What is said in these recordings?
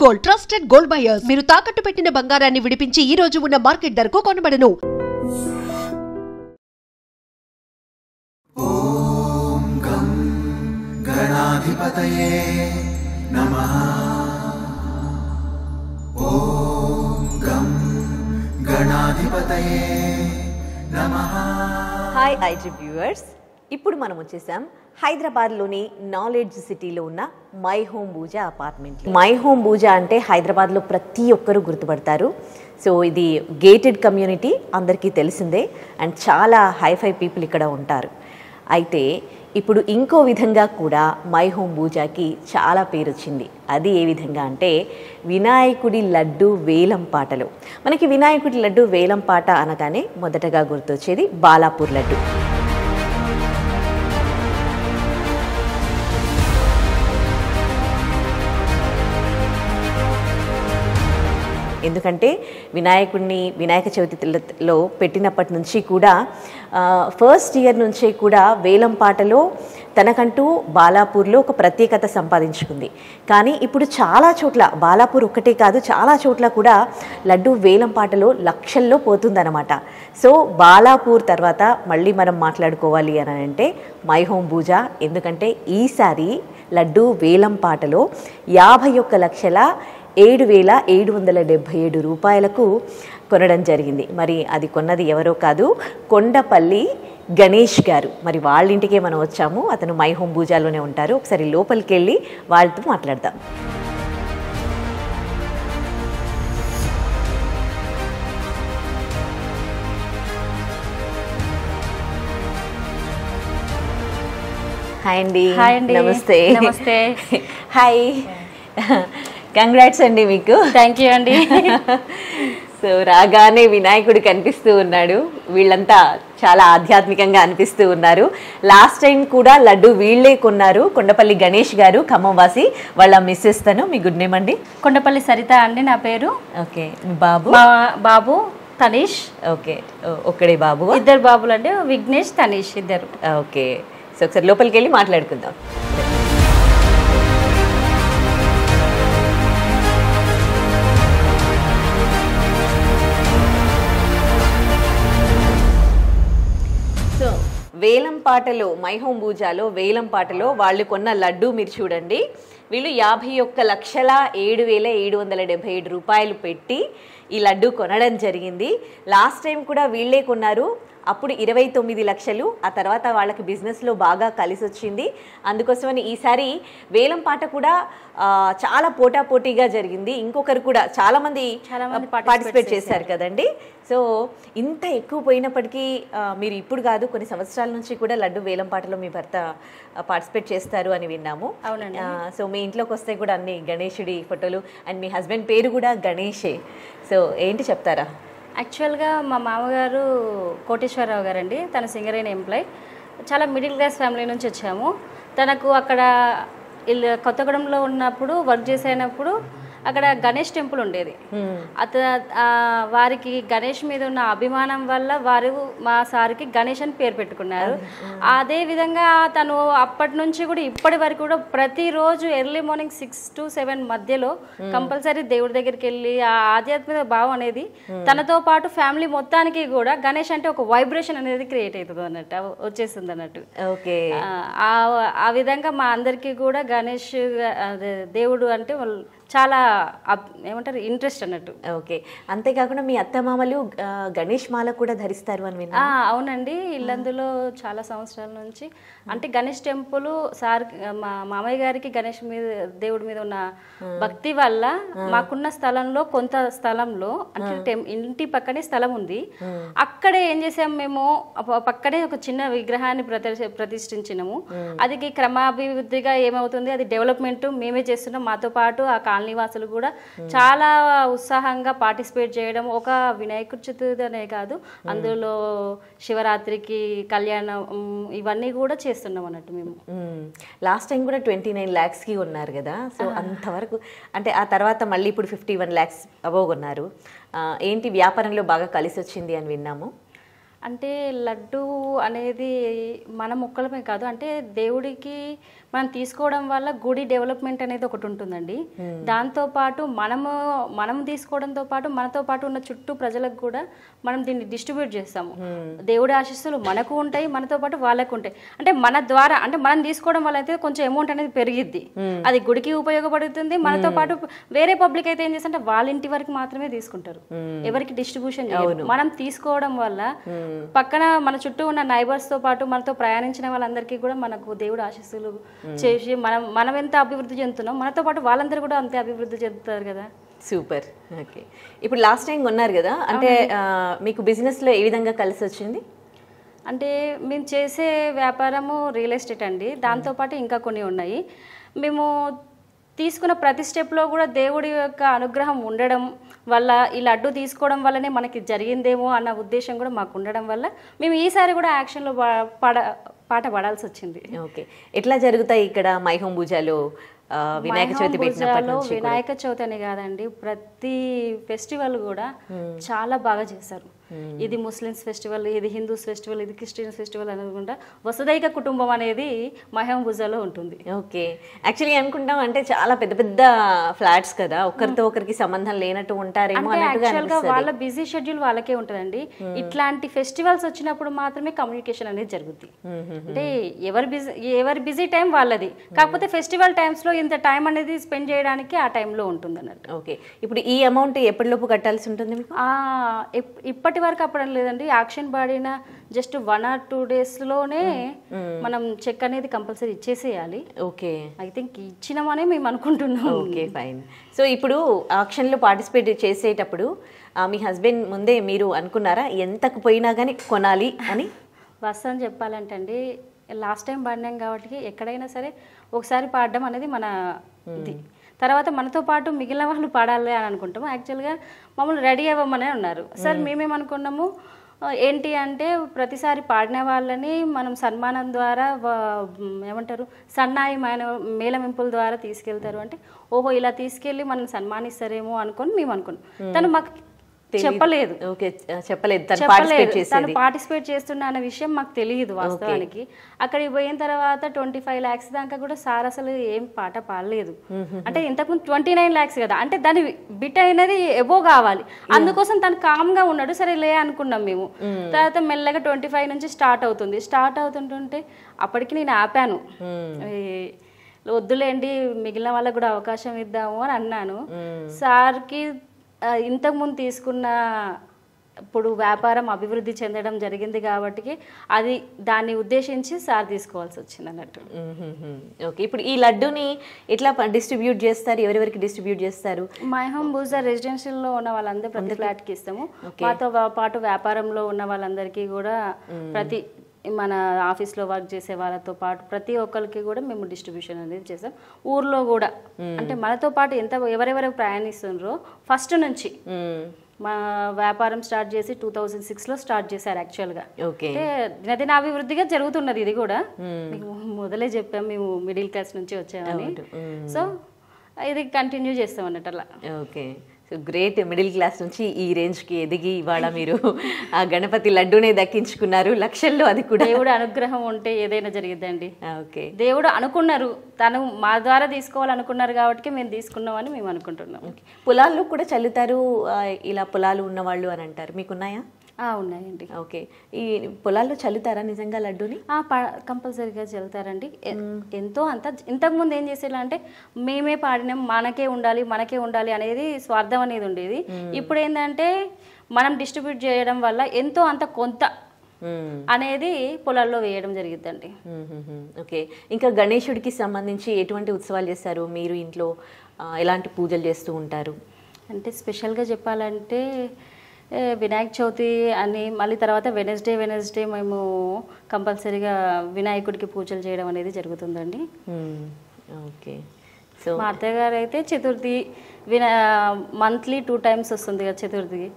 Gold trusted gold buyers. మీరు తాకట్టు పెట్టిన బంగారాన్ని విడిపించి ఈ రోజు ఉన్న మార్కెట్ ధరకు కొనబడను. ఓం గం గణాధిపతయే నమః. ఓం గం గణాధిపతయే నమః. హాయ్ ఐజీ వ్యూవర్స్, ఇప్పుడు మనం వచ్చేసాం హైదరాబాద్లోని నాలెడ్జ్ సిటీలో ఉన్న my home Pooja apartment. My home Pooja అంటే హైదరాబాద్లో ప్రతి ఒక్కరూ గుర్తుపడతారు. సో ఇది గేటెడ్ కమ్యూనిటీ, అందరికీ తెలిసిందే, అండ్ చాలా హైఫై పీపుల్ ఇక్కడ ఉంటారు. అయితే ఇప్పుడు ఇంకో విధంగా కూడా మై హోమ్ పూజకి చాలా పేరు వచ్చింది. అది ఏ విధంగా అంటే వినాయకుడి లడ్డు వేలం పాటలు. మనకి వినాయకుడి లడ్డు వేలం పాట అనగానే మొదటగా గుర్తొచ్చేది బాలాపూర్ లడ్డు. ఎందుకంటే వినాయక చవితిలో పెట్టినప్పటి నుంచి కూడా ఫస్ట్ ఇయర్ నుంచే కూడా వేలం పాటలో తనకంటూ బాలాపూర్లో ఒక ప్రత్యేకత సంపాదించుకుంది. కానీ ఇప్పుడు చాలా చోట్ల, బాలాపూర్ ఒక్కటే కాదు, చాలా చోట్ల కూడా లడ్డు వేలం పాటలో లక్షల్లో పోతుందన్నమాట. సో బాలాపూర్ తర్వాత మళ్ళీ మనం మాట్లాడుకోవాలి అని అంటే మై హోమ్ పూజ. ఎందుకంటే ఈసారి లడ్డు వేలం పాటలో 51,07,777 రూపాయలకు కొనడం జరిగింది. మరి అది కొన్నది ఎవరో కాదు, కొండపల్లి గణేష్ గారు. మరి వాళ్ళ ఇంటికే మనం వచ్చాము. అతను మై హోమ్ పూజలోనే ఉంటారు. ఒకసారి లోపలికి వెళ్ళి వాళ్ళతో మాట్లాడదాం. హాయ్ అండి. నమస్తే. నమస్తే. హాయ్, కంగ్రాట్స్ అండి మీకు. థ్యాంక్ యూ అండి. సో రాగానే వినాయకుడు కనిపిస్తూ ఉన్నాడు. వీళ్ళంతా చాలా ఆధ్యాత్మికంగా అనిపిస్తూ ఉన్నారు. లాస్ట్ టైం కూడా లడ్డు వీళ్ళే కొన్నారు, కొండపల్లి గణేష్ గారు, ఖమ్మం వాసి. వాళ్ళ మిస్సెస్ తను. మీ గుడ్ నేమ్ అండి? కొండపల్లి సరిత అండి నా పేరు. ఓకే. మీ బాబు? మా బాబు తనీష్. ఓకే, ఒక్కడే బాబు? ఇద్దరు బాబులు అండి, విఘ్నేష్, తనీష్ ఇద్దరు. ఓకే. సో ఒకసారి లోపలికి వెళ్ళి మాట్లాడుకుందాం. సో వేలం పాటలో, మై హోమ్ పూజలో వేలం పాటలో వాళ్ళు కొన్న లడ్డు మీరు చూడండి. వీళ్ళు 51,07,777 రూపాయలు పెట్టి ఈ లడ్డు కొనడం జరిగింది. లాస్ట్ టైం కూడా వీళ్ళే కొన్నారు, అప్పుడు 29 లక్షలు. ఆ తర్వాత వాళ్ళకి బిజినెస్లో బాగా కలిసి వచ్చింది. అందుకోసమని ఈసారి వేలం పాట కూడా చాలా పోటాపోటీగా జరిగింది. ఇంకొకరు కూడా చాలా మంది పార్టిసిపేట్ చేశారు కదండి. సో ఇంత ఎక్కువ పోయినప్పటికీ మీరు ఇప్పుడు కాదు, కొన్ని సంవత్సరాల నుంచి కూడా లడ్డు వేలం పాటలో మీ భర్త పార్టిసిపేట్ చేస్తారు అని విన్నాము. అవునండి. సో మీ ఇంట్లోకి వస్తే కూడా అన్ని గణేశుడి ఫోటోలు, అండ్ మీ హస్బెండ్ పేరు కూడా గణేషే. సో ఏంటి చెప్తారా? యాక్చువల్గా మా మామగారు కోటేశ్వరరావు గారండి, తన సింగరేణి ఎంప్లాయ్. చాలా మిడిల్ క్లాస్ ఫ్యామిలీ నుంచి వచ్చాము. తనకు అక్కడ కొత్తగూడెంలో ఉన్నప్పుడు వర్క్ చేసేటప్పుడు అక్కడ గణేష్ టెంపుల్ ఉండేది. వారికి గణేష్ మీద ఉన్న అభిమానం వల్ల వారు మా సార్కి గణేష్ అని పేరు పెట్టుకున్నారు. అదే విధంగా తను అప్పటి నుంచి కూడా ఇప్పటి వరకు కూడా ప్రతిరోజు ఎర్లీ మార్నింగ్ 6 to 7 మధ్యలో కంపల్సరీ దేవుడి దగ్గరికి వెళ్ళి ఆ ఆధ్యాత్మిక భావం అనేది తనతో పాటు ఫ్యామిలీ మొత్తానికి కూడా గణేష్ అంటే ఒక వైబ్రేషన్ అనేది క్రియేట్ అవుతుంది అన్నట్టు, వచ్చేస్తుంది అన్నట్టు. ఓకే. ఆ విధంగా మా అందరికీ కూడా గణేష్ దేవుడు అంటే చాలా ఏమంటారు ఇంట్రెస్ట్ అన్నట్టు. ఓకే. అంతేకాకుండా మీ అత్తమామలు గణేష్ మాల కూడా ధరిస్తారు అని విన్నా. అవునండి. ఇల్లందులో చాలా సంవత్సరాల నుంచి అంటే గణేష్ టెంపుల్ సార్ మా మామయ్య గారికి గణేష్ మీద, దేవుడి మీద ఉన్న భక్తి వల్ల మాకున్న స్థలంలో కొంత స్థలంలో అంటే ఇంటి పక్కనే స్థలం ఉంది, అక్కడే ఏం చేసాం మేము, పక్కనే ఒక చిన్న విగ్రహాన్ని ప్రతిష్ఠించినాము. అది క్రమాభివృద్ధిగా ఏమవుతుంది, అది డెవలప్మెంట్ మేమే చేస్తున్నాం. మాతో పాటు ఆ కాలనీవాసులు కూడా చాలా ఉత్సాహంగా పార్టిసిపేట్ చేయడం. ఒక వినాయకుడి చతుర్థి అనే కాదు, అందులో శివరాత్రికి కళ్యాణం ఇవన్నీ కూడా చేస్తున్నాం అన్నట్టు మేము. లాస్ట్ టైం కూడా 29 lakhsకి ఉన్నారు కదా. సో అంతవరకు అంటే ఆ తర్వాత మళ్ళీ ఇప్పుడు 51 lakhs అబోవ్ ఉన్నారు. ఏంటి వ్యాపారంలో బాగా కలిసి వచ్చింది అని విన్నాము. అంటే లడ్డు అనేది మన మొక్కలమే కాదు, అంటే దేవుడికి మనం తీసుకోవడం వల్ల గుడి డెవలప్మెంట్ అనేది ఒకటి ఉంటుందండి. దాంతోపాటు మనం తీసుకోవడంతో పాటు మనతో పాటు ఉన్న చుట్టూ ప్రజలకు కూడా మనం దీన్ని డిస్ట్రిబ్యూట్ చేస్తాము. దేవుడి ఆశీస్సులు మనకు ఉంటాయి, మనతో పాటు వాళ్ళకు ఉంటాయి. అంటే మన ద్వారా, అంటే మనం తీసుకోవడం వల్ల అయితే కొంచెం అమౌంట్ అనేది పెరిగిద్ది, అది గుడికి ఉపయోగపడుతుంది. మనతో పాటు వేరే పబ్లిక్ అయితే ఏం చేస్తుంటే వాళ్ళ ఇంటి వరకు మాత్రమే తీసుకుంటారు, ఎవరికి డిస్ట్రిబ్యూషన్ చేయరు. మనం తీసుకోవడం వల్ల పక్కన మన చుట్టూ ఉన్న నైబర్స్ తో పాటు మనతో ప్రయాణించిన వాళ్ళందరికీ కూడా మనకు దేవుడు ఆశీస్సులు చేసి మనం ఎంత అభివృద్ధి చెందుతున్నాం, మనతో పాటు వాళ్ళందరూ కూడా అంతే అభివృద్ధి చెందుతారు కదా. సూపర్. ఓకే, ఇప్పుడు లాస్ట్ టైం కొన్నారు కదా, అంటే మీకు బిజినెస్లో ఏ విధంగా కలిసి వచ్చింది? అంటే మేము చేసే వ్యాపారము రియల్ ఎస్టేట్ అండి, దాంతోపాటు ఇంకా కొన్ని ఉన్నాయి. మేము తీసుకున్న ప్రతి స్టెప్లో కూడా దేవుడి యొక్క అనుగ్రహం ఉండడం వల్ల, ఈ లడ్డు తీసుకోవడం వల్లనే మనకి జరిగిందేమో అన్న ఉద్దేశం కూడా మాకు ఉండడం వల్ల మేము ఈసారి కూడా యాక్షన్లో పాట పడాల్సి వచ్చింది. ఓకే, ఎట్లా జరుగుతాయి ఇక్కడ మై హోమ్ పూజలో? వినాయక చవితి వినాయక చవితి అని కాదండి, ప్రతి ఫెస్టివల్ కూడా చాలా బాగా చేశారు. ఇది ముస్లిమ్స్ ఫెస్టివల్, ఇది హిందూస్ ఫెస్టివల్, ఇది క్రిస్టియన్స్ ఫెస్టివల్ అనుకుంటా వసుదైక కుటుంబం అనేది మహేం భుజాలో ఉంటుంది. ఓకే, యాక్చువల్లీ అనుకుంటాం అంటే చాలా పెద్ద పెద్ద ఫ్లాట్స్ కదా, ఒకరితో ఒకరికి సంబంధం లేనట్టు ఉంటారేమో. యాక్చువల్గా వాళ్ళ బిజీ షెడ్యూల్ వాళ్ళకే ఉంటుందండి. ఇట్లాంటి ఫెస్టివల్స్ వచ్చినప్పుడు మాత్రమే కమ్యూనికేషన్ అనేది జరుగుద్ది. అంటే ఎవరి బిజీ టైం వాళ్ళది, కాకపోతే ఫెస్టివల్ టైమ్స్ లో ఇంత టైం అనేది స్పెండ్ చేయడానికి ఆ టైంలో ఉంటుంది అన్నట్టు. ఓకే, ఇప్పుడు ఈ అమౌంట్ ఎప్పటిలోపు కట్టాల్సి ఉంటుంది మీకు? ఇప్పటి వరకు అప్పడం లేదండి, యాక్షన్ పడిన జస్ట్ 1 or 2 days లోనే మనం చెక్ అనేది కంపల్సరీ ఇచ్చేసేయాలి. ఓకే, ఐ థింక్ ఇచ్చినామనే మేము అనుకుంటున్నాం. Okay, fine. సో ఇప్పుడు ఆక్షన్లో పార్టిసిపేట్ చేసేటప్పుడు మీ హస్బెండ్ ముందే మీరు అనుకున్నారా ఎంతకు పోయినా కానీ కొనాలి అని? వాస్తవం చెప్పాలంటే అండి, లాస్ట్ టైం పాడినాం కాబట్టి ఎక్కడైనా సరే ఒకసారి పాడడం అనేది మన ఇది, తర్వాత మనతో పాటు మిగిలిన వాళ్ళు పాడాలి అని అనుకుంటాము. యాక్చువల్గా మమ్మల్ని రెడీ అవ్వమనే ఉన్నారు సార్. మేమేమనుకున్నాము ఏంటి అంటే, ప్రతిసారి పాడిన వాళ్ళని మనం సన్మానం ద్వారా ఏమంటారు సన్నాయి మేళమింపుల ద్వారా తీసుకెళ్తారు అంటే, ఓహో ఇలా తీసుకెళ్ళి మనం సన్మానిస్తారేమో అనుకొని మేము అనుకున్నాం. తను మాకు చెప్పలేదు, తను పార్టిసిపేట్ చేస్తున్నా అన్న విషయం మాకు తెలియదు వాస్తవానికి. అక్కడికి పోయిన తర్వాత 25 lakhs దాకా కూడా సార్ అసలు ఏం పాట పాడలేదు. అంటే ఇంతకుముందు 29 lakhs కదా, అంటే దాని బిట్ అనేది ఎబో కావాలి, అందుకోసం తను కామ్ గా ఉన్నాడు. సరే లే అనుకున్నాం మేము. తర్వాత మెల్లగా 25 నుంచి స్టార్ట్ అవుతుంటుంటే అప్పటికి నేను ఆపాను, వద్దులేండి మిగిలిన వాళ్ళకు కూడా అవకాశం ఇద్దాము అని అన్నాను. సార్కి ఇంతకుముందు తీసుకున్న ఇప్పుడు వ్యాపారం అభివృద్ధి చెందడం జరిగింది కాబట్టి అది దాన్ని ఉద్దేశించి సార్ తీసుకోవాల్సి వచ్చింది అన్నట్టు. ఓకే, ఇప్పుడు ఈ లడ్డూని ఎట్లా డిస్ట్రిబ్యూట్ చేస్తారు, ఎవరెవరికి డిస్ట్రిబ్యూట్ చేస్తారు? మై హోమ్ భూజా రెసిడెన్షియల్లో ఉన్న వాళ్ళందరూ ప్రతి ఫ్లాట్కి ఇస్తాము. మాతో పాటు వ్యాపారంలో ఉన్న వాళ్ళందరికీ కూడా, ప్రతి మన ఆఫీస్లో వర్క్ చేసే వాళ్ళతో పాటు ప్రతి ఒక్కరికి కూడా మేము డిస్ట్రిబ్యూషన్ అనేది చేసాం. ఊర్లో కూడా అంటే మనతో పాటు ఎవరెవరు ప్రయాణిస్తున్నారో ఫస్ట్ నుంచి మా వ్యాపారం స్టార్ట్ చేసి 2006లో స్టార్ట్ చేశారు. యాక్చువల్గా అంటే దినదినాభివృద్ధిగా జరుగుతున్నది. ఇది కూడా మీకు మొదలే చెప్పాం, మేము మిడిల్ క్లాస్ నుంచి వచ్చామని. సో ఇది కంటిన్యూ చేస్తాం అన్నట్టు అలా. Okay, so great. Middle class నుంచి ఈ రేంజ్కి ఎదిగి ఇవాళ మీరు ఆ గణపతి లడ్డూనే దక్కించుకున్నారు, లక్షల్లో. అది కూడా దేవుడు అనుగ్రహం ఉంటే ఏదైనా జరిగిద్దండి. ఓకే, దేవుడు అనుకున్నారు, తను మా ద్వారా తీసుకోవాలనుకున్నారు కాబట్టి మేము తీసుకున్నామని మేము అనుకుంటున్నాం. పొలాల్లో కూడా చల్లుతారు, ఇలా పొలాలు ఉన్నవాళ్ళు అని అంటారు, మీకున్నాయా? ఉన్నాయండి. ఓకే, ఈ పొలాల్లో చల్లుతారా నిజంగా లడ్డూని? కంపల్సరీగా చల్లుతారండి. ఎంతో అంత ఇంతకుముందు ఏం చేసేలా అంటే మేమే పాడినాం, మనకే ఉండాలి అనేది స్వార్థం అనేది ఉండేది. ఇప్పుడు ఏంటంటే మనం డిస్ట్రిబ్యూట్ చేయడం వల్ల ఎంతో అంత కొంత అనేది పొలాల్లో వేయడం జరిగిద్దండి. ఓకే, ఇంకా గణేశుడికి సంబంధించి ఎటువంటి ఉత్సవాలు చేస్తారు మీరు ఇంట్లో? ఎలాంటి పూజలు చేస్తూ ఉంటారు? అంటే స్పెషల్గా చెప్పాలంటే వినాయక చవితి అని, మళ్ళీ తర్వాత వెనస్డే మేము కంపల్సరీగా వినాయకుడికి పూజలు చేయడం అనేది జరుగుతుందండి. ఓకే, సో మా అత్తయ్య గారు అయితే చతుర్థి మంత్లీ 2 times వస్తుంది కదా చతుర్థికి,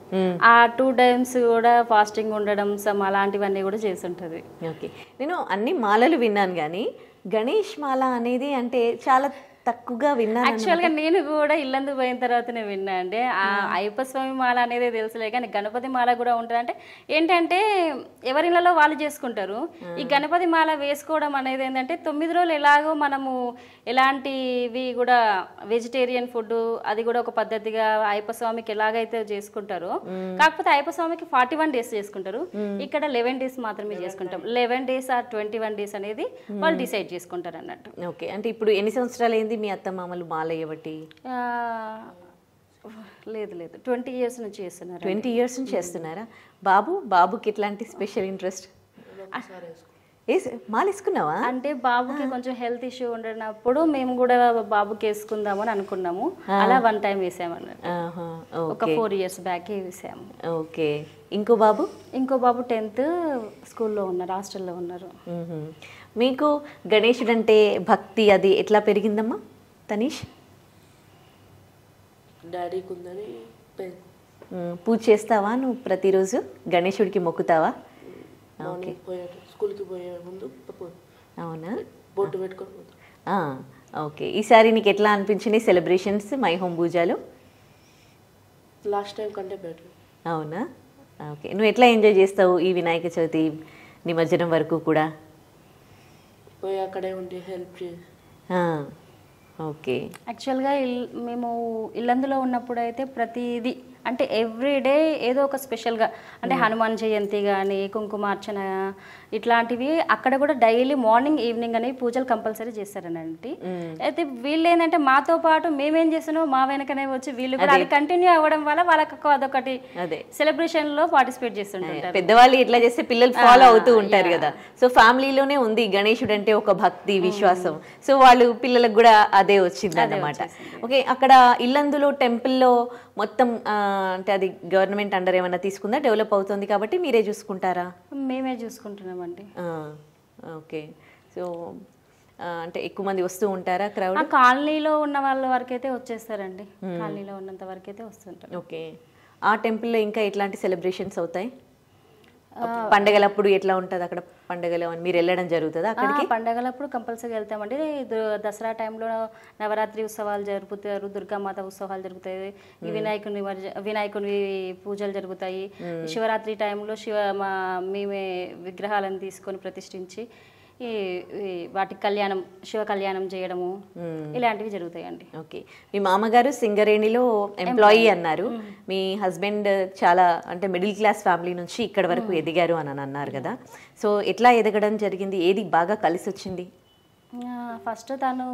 ఆ 2 times కూడా ఫాస్టింగ్ ఉండడం అలాంటివన్నీ కూడా చేస్తుంటది. ఓకే, నేను అన్ని మాలలు విన్నాను కానీ గణేష్ మాల అనేది అంటే చాలా తక్కువగా విన్నాను. యాక్చువల్గా నేను కూడా ఇల్లందు పోయిన తర్వాతనే విన్నా అండి. ఆ అయ్యప్ప స్వామి మాల అనేది తెలుసులే, కానీ గణపతి మాల కూడా ఉంటుంది. అంటే ఏంటంటే ఎవరిళ్ళలో వాళ్ళు చేసుకుంటారు. ఈ గణపతి మాల వేసుకోవడం అనేది ఏంటంటే 9 రోజులు ఎలాగో మనము ఎలాంటివి కూడా వెజిటేరియన్ ఫుడ్ అది కూడా ఒక పద్ధతిగా అయ్యప్ప స్వామికి ఎలాగైతే చేసుకుంటారో, కాకపోతే అయ్యప్ప స్వామికి 41 days చేసుకుంటారు, ఇక్కడ 11 days మాత్రమే చేసుకుంటాం. 11 days ఆర్ 21 days అనేది వాళ్ళు డిసైడ్ చేసుకుంటారు అన్నట్టు. ఓకే, అంటే ఇప్పుడు ఎన్ని సంవత్సరాలు అయింది మీ అత్తమామలు మాల అయ్యబట్టి? లేదు 20 years నుంచి చేస్తున్నారు. 20 years నుంచి చేస్తున్నారా? బాబుకి ఎట్లాంటి స్పెషల్ ఇంట్రెస్ట్? మాల వేసుకున్నావా? అంటే బాబుకి కొంచెం హెల్త్ ఇష్యూ ఉండనప్పుడు మేము కూడా బాబుకి వేసుకుందామని అనుకున్నాము. అలా 1 time వేసామన్నట్టు. ఒక 4 years బ్యాక్ వేసాము. ఓకే, ఇంకో బాబు 10th స్కూల్లో ఉన్నారు, హాస్టల్లో ఉన్నారు. మీకు గణేశుడు అంటే భక్తి అది ఎట్లా పెరిగిందమ్మా తనీష్? డాడీకి ఉందని పూజ చేస్తావా నువ్వు ప్రతిరోజు? గణేశుడికి మొక్కుతావా? స్కూల్కి పోయే ముందు అవునా, బొట్టు పెట్టుకొని. ఓకే, ఈసారి నీకు ఎట్లా అనిపించినాయి సెలబ్రేషన్స్ మై హోమ్ పూజలు? లాస్ట్ టైం కంటే బెటర్. అవునా, ఓకే. నువ్వు ఎట్లా ఎంజాయ్ చేస్తావు ఈ వినాయక చవితి నిమజ్జనం వరకు కూడా? పోయి అక్కడే ఉండి హెల్ప్ చేసి. ఓకే, యాక్చువల్గా మేము ఇల్లందులో ఉన్నప్పుడు అయితే ప్రతిదీ అంటే ఎవ్రీడే ఏదో ఒక స్పెషల్గా, అంటే హనుమాన్ జయంతి కానీ కుంకుమార్చన ఇట్లాంటివి అక్కడ కూడా డైలీ మార్నింగ్ ఈవినింగ్ అనేవి పూజలు కంపల్సరీ చేస్తారనండి. అయితే వీళ్ళు ఏంటంటే మాతో పాటు మేమేం చేస్తున్నామో మా వెనకనే వచ్చి వీళ్ళు కూడా అది కంటిన్యూ అవ్వడం వల్ల వాళ్ళకి అదొకటి సెలబ్రేషన్ లో పార్టిసిపేట్ చేస్తుంటారు. పెద్దవాళ్ళు ఇట్లా చేస్తే పిల్లలు ఫాలో అవుతూ ఉంటారు కదా. సో ఫ్యామిలీలోనే ఉంది గణేశుడు అంటే ఒక భక్తి విశ్వాసం. సో వాళ్ళు పిల్లలకు కూడా అదే వచ్చింది అన్నమాట. ఓకే, అక్కడ ఇల్లందులో టెంపుల్లో మొత్తం అంటే అది గవర్నమెంట్ అండర్ ఏమన్నా తీసుకుందా? డెవలప్ అవుతుంది కాబట్టి మీరే చూసుకుంటారా? మేమే చూసుకుంటున్నామండి. ఓకే, సో అంటే ఎక్కువ మంది వస్తూ ఉంటారా క్రౌడ్? కాలనీలో ఉన్న వాళ్ళ వరకైతే వచ్చేస్తారండి, కాలనీలో ఉన్నంత వరకైతే వస్తుంటారు. ఓకే, ఆ టెంపుల్లో ఇంకా ఎట్లాంటి సెలబ్రేషన్స్ అవుతాయి? పండగలప్పుడు ఎట్లా ఉంటుంది అక్కడ? పండగలు మీరు వెళ్ళడం జరుగుతుందా అక్కడికి? పండగలప్పుడు కంపల్సరీ వెళ్తామండి. దసరా టైంలో నవరాత్రి ఉత్సవాలు జరుపుతారు, దుర్గామాత ఉత్సవాలు జరుగుతాయి, వినాయకుని పూజలు జరుగుతాయి. శివరాత్రి టైంలో మేమే విగ్రహాలను తీసుకొని ప్రతిష్ఠించి వాటి కళ్యాణం, శివ కళ్యాణం చేయడము ఇలాంటివి జరుగుతాయండి. ఓకే, మీ మామగారు సింగరేణిలో ఎంప్లాయీ అన్నారు. మీ హస్బెండ్ చాలా అంటే మిడిల్ క్లాస్ ఫ్యామిలీ నుంచి ఇక్కడ వరకు ఎదిగారు అని అన్నారు కదా. సో ఎట్లా ఎదగడం జరిగింది? ఏది బాగా కలిసి వచ్చింది? ఫస్ట్ తను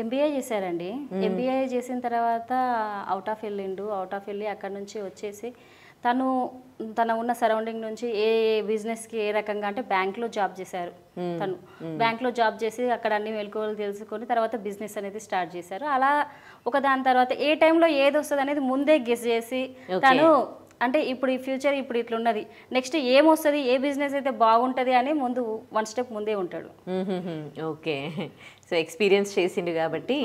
MBA చేశారండి. MBA చేసిన తర్వాత అవుట్ ఆఫ్ వెళ్ళి అక్కడ నుంచి వచ్చేసి తన ఉన్న సరౌండింగ్ నుంచి ఏ బిజినెస్కి ఏ రకంగా అంటే బ్యాంక్లో జాబ్ చేశారు. తను బ్యాంక్లో జాబ్ చేసి అక్కడ అన్ని మెలకువలు తెలుసుకొని తర్వాత బిజినెస్ అనేది స్టార్ట్ చేశారు. అలా ఒకదాని తర్వాత ఏ టైంలో ఏది వస్తుంది అనేది ముందే గెస్ చేసి తను అంటే ఇప్పుడు ఈ ఫ్యూచర్ ఇప్పుడు ఇట్లున్నది, నెక్స్ట్ ఏమొస్తుంది, ఏ బిజినెస్ అయితే బాగుంటుంది అని ముందు 1 step ముందే ఉంటాడు. ఓకే, సో ఎక్స్పీరియన్స్ చేసిండు కాబట్టి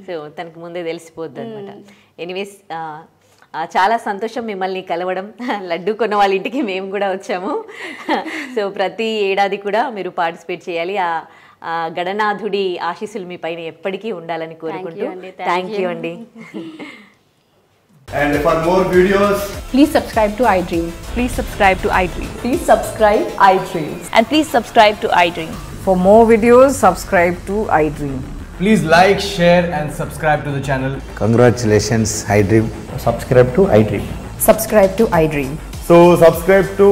సో తనకు ముందే తెలిసిపోద్ది అనమాట. ఎనీవేస్ చాలా సంతోషం మిమ్మల్ని కలవడం. లడ్డు కొన్న వాళ్ళ ఇంటికి మేము కూడా వచ్చాము. సో ప్రతి ఏడాది కూడా మీరు పార్టిసిపేట్ చేయాలి. ఆ గణనాథుడి ఆశీస్సులు మీ పైన ఎప్పటికీ ఉండాలని కోరుకుంటూ థ్యాంక్ యూ అండి. And for more videos, please subscribe to iDream. Please subscribe to iDream. Please subscribe iDream. And please subscribe to iDream. For more videos, subscribe to iDream. please like, share and subscribe to the channel. Congratulations, iDream. Subscribe to iDream. Subscribe to iDream. So subscribe to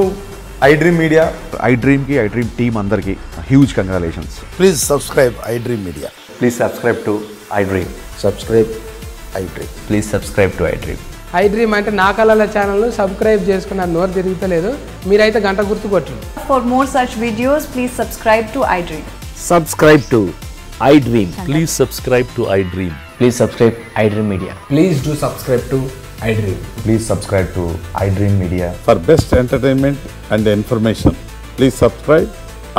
iDream Media. iDream ki iDream team andarki huge congratulations. Please subscribe iDream Media. Please subscribe to iDream. Subscribe iDream. Please subscribe to iDream. iDream అంటే నా కళల channel subscribe చేసుకున్న నోరు తిరుగుతలేదు, మీరైతే గంట గుర్తు కొట్టండి. For more such videos, please subscribe to iDream. Subscribe to iDream. Please subscribe to iDream. Please subscribe iDream Media. Please do subscribe to iDream. Please subscribe to iDream Media. For best entertainment and information, please subscribe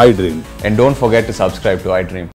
iDream. And don't forget to subscribe to iDream.